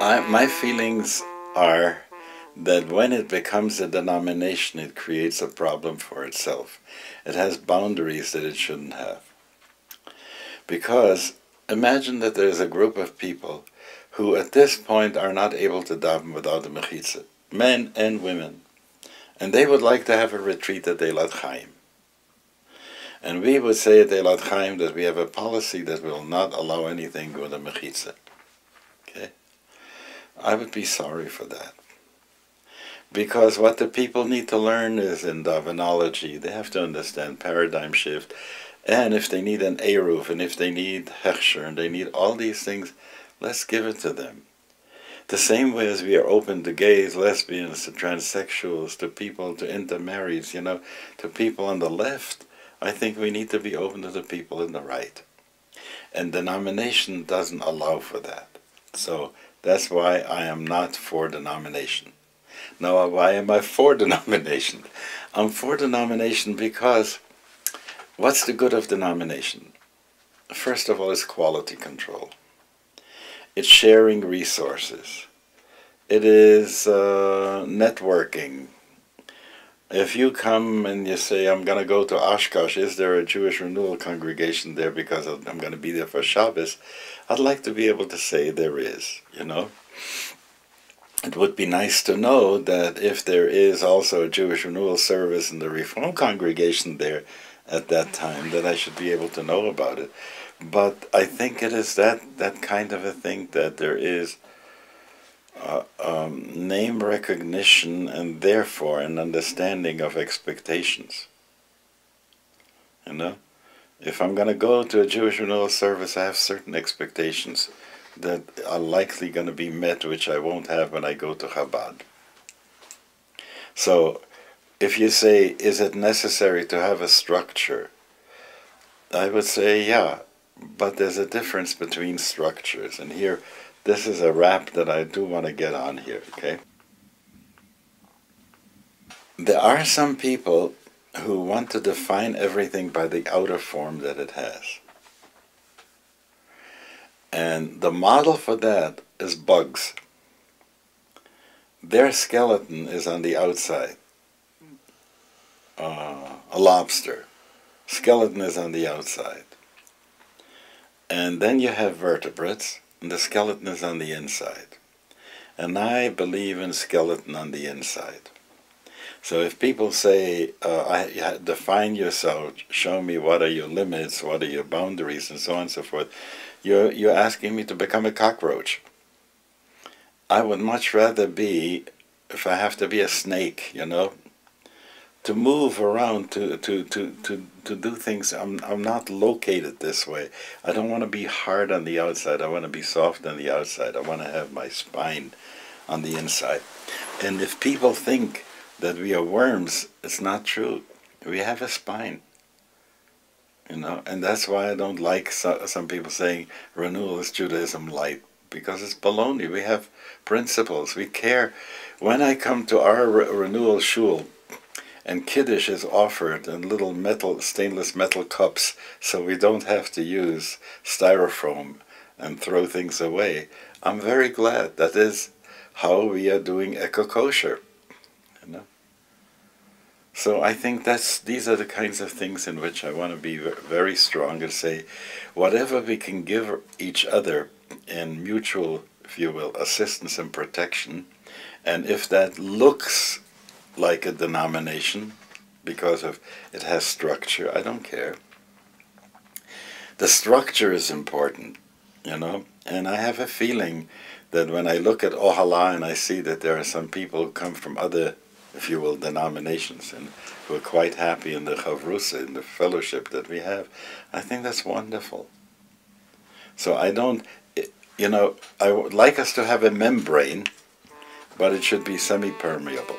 My feelings are that when it becomes a denomination, it creates a problem for itself. It has boundaries that it shouldn't have. Because imagine that there's a group of people who at this point are not able to daven without a mechitza, men and women. And they would like to have a retreat at Eilat Chaim. And we would say at Eilat Chaim that we have a policy that will not allow anything with a mechitza. Okay? I would be sorry for that. Because what the people need to learn is in Davenology, they have to understand paradigm shift. And if they need an Eruv, and if they need Hechsher, and they need all these things, let's give it to them. The same way as we are open to gays, lesbians, to transsexuals, to people, to intermarrieds, to people on the left, I think we need to be open to the people on the right. And denomination doesn't allow for that. So that's why I am not for denomination. Now, why am I for denomination? I'm for denomination because what's the good of denomination? First of all, it's quality control. It's sharing resources. It is networking. If you come and you say, I'm going to go to Oshkosh, is there a Jewish Renewal congregation there because I'm going to be there for Shabbos? I'd like to be able to say there is, It would be nice to know that if there is also a Jewish Renewal service in the Reform congregation there at that time, that I should be able to know about it. But I think it is that kind of a thing, that there is name recognition and therefore an understanding of expectations. If I'm going to go to a Jewish Renewal service, I have certain expectations that are likely going to be met, which I won't have when I go to Chabad. So, if you say, is it necessary to have a structure? I would say, yeah, but there's a difference between structures. And here, this is a wrap that I do want to get on here, okay? There are some people who want to define everything by the outer form that it has. And the model for that is bugs. Their skeleton is on the outside. A lobster. Skeleton is on the outside. And then you have vertebrates, and the skeleton is on the inside. And I believe in skeleton on the inside. So if people say, define yourself, show me what are your limits, what are your boundaries, and so on and so forth, you're asking me to become a cockroach. I would much rather be, if I have to be a snake, to move around, to do things. I'm not located this way. I don't want to be hard on the outside. I want to be soft on the outside. I want to have my spine on the inside. And if people think that we are worms, it's not true. We have a spine. And that's why I don't like some people saying renewal is Judaism light, because it's baloney. We have principles. We care. When I come to our renewal shul, and Kiddush is offered in little stainless metal cups, so we don't have to use styrofoam and throw things away, I'm very glad. That is how we are doing eco-kosher. So I think these are the kinds of things in which I want to be very strong and say, whatever we can give each other in mutual, if you will, assistance and protection, and if that looks like a denomination because of it has structure, I don't care. The structure is important, and I have a feeling that when I look at Ohala and I see that there are some people who come from other, if you will, denominations, and who are quite happy in the chavrusa, in the fellowship that we have, I think that's wonderful. So I would like us to have a membrane, but it should be semi-permeable.